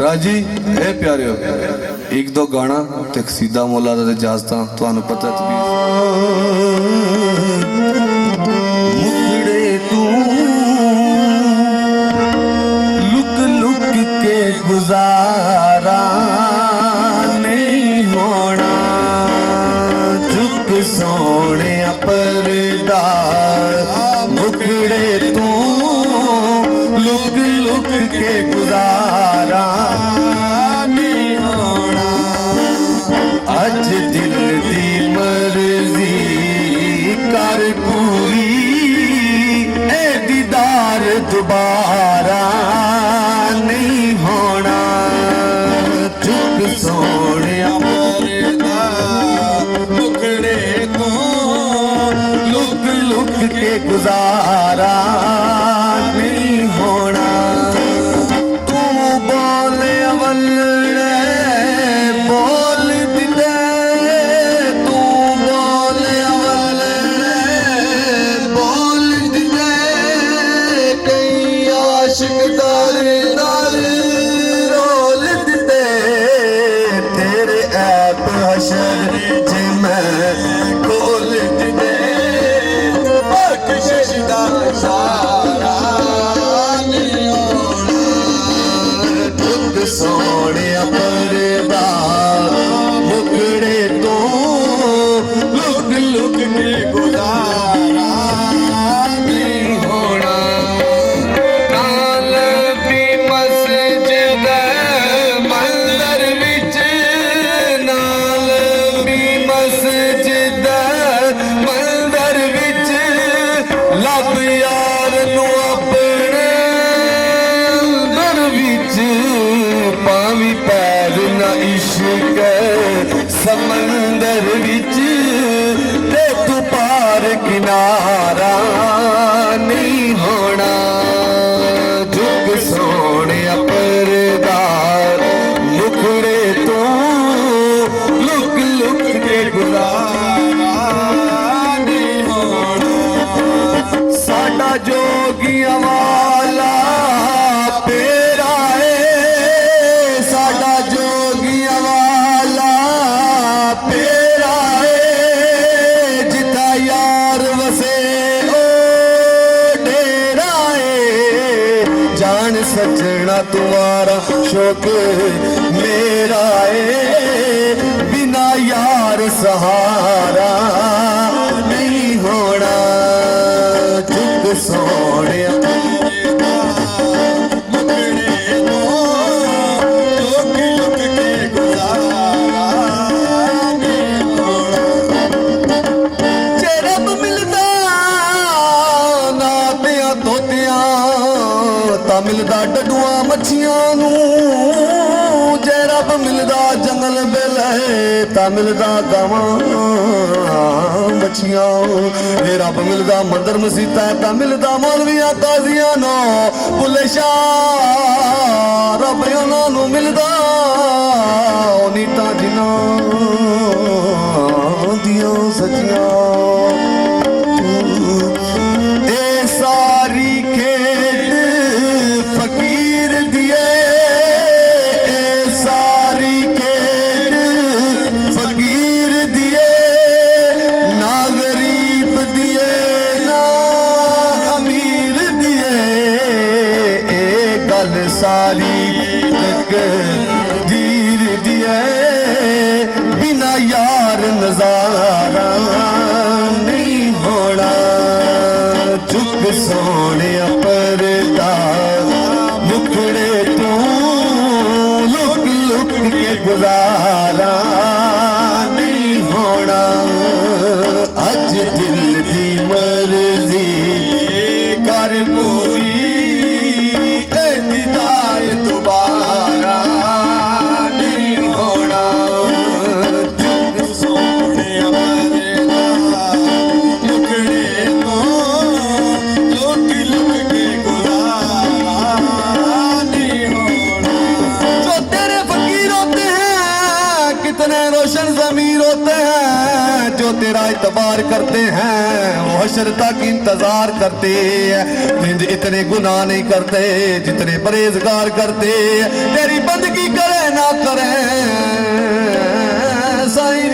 राजी ए प्यारियो एक दो गाना ते कसीदा मौला दा इजाजत तुहानू पता मुखड़े तू लुक लुक के गुजारा नहीं होना चुप सोने पर्दा मुखड़े तू लुक लुक के गुजारा नहीं होना अज दिल दी मर्जी कर पूरी ए दीदार दोबारा नहीं होना चुप सोने पर्दा मुखड़े तो लुक लुक के गुजारा नहीं होना तू बोले अवल बोल दिते तू बोले अवल बोल दिते कई आशिक दर दर रोल दिते तेरे ऐप हशर जे मैं खोल दिते बख्शिश दा इशारा नहीं होना खुद सोने पर्दा मुखड़े तो लुक लुक के गुजारा नहीं होना नाल भी मस्जिद मंदिर विच नाल भी मस्जिद मंदिर विच लब यार नू अपने अंदर विच पावी पैर ना इश्क समंदर विच ते तू पार किनारा नहीं होना झुक सोने पर्दा मुखड़े तो लुक लुक के गुजारा नहीं होना साडा जोगिया वाला पेरा है साडा जोगिया वाला पेरा है जिथा यार वसे ओ डेरा है जान सजना तुम्हारा शौक मेरा है बिना यार सहारा नहीं होना चुप सोने मुखड़े तो लुक लुक के गुजारा नहीं होना जे रब मिलदा नातियां तोतियां तां मिलदा डडुआं मच्छियां नू जे रब मिलदा जंगल बेले तां मिलदा गावां मच्छियां जे रब मिलदा मंदर मसीता तां मिलदा मौलवियां काजियां नो भुल्ले शाह रब उन्हां नू मिलदा नीतां जिन्हां दियां सच्चियां ए सारी खेड फकीर दिए ए सारी खेड फकीर दिए ना गरीब दिए ना अमीर दिए ए गल सारी तकदीर दिए बिना यार नजारा नहीं होना चुप सोने पर्दा मुखड़े तो लुक लुक के गुजारा नहीं होना अज दिल दी मर्जी कर पूरी ए दीदार दोबारा नहीं होना चुप सोने पर्दा मुखड़े तो लुक लुक के गुजारा नहीं होना जो तेरे फकीर होते हैं कितने रोशन ज़मीर होते हैं जो तेरा इतबार करते हैं, वो हशर तक इंतजार करते हैं। इतने गुनाह नहीं करते जितने परहेजगार करते, तेरी बंदगी करे ना करे साईं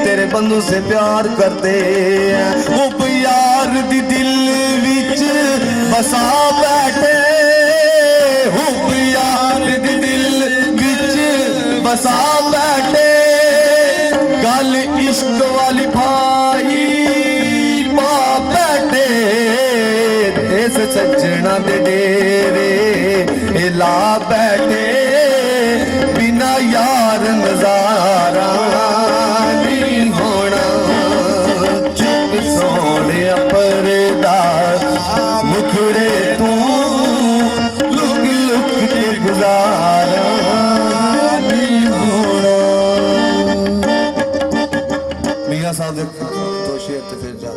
तेरे बंदू से प्यार करते हैं। वो यार दी दिल विच बसा बैठे, हुब यार दी दिल विच बसा बैठे, गल इश्क वाली भाई पा बैठे, इस सज्जना दे डेरे ला बैठे, बिना यार नजारा नहीं होना। चुप सोने पर्दा मुखड़े तू लुक लुक के गुजारा नहीं होना। मियां साहब दे दो शेर ते फिर जा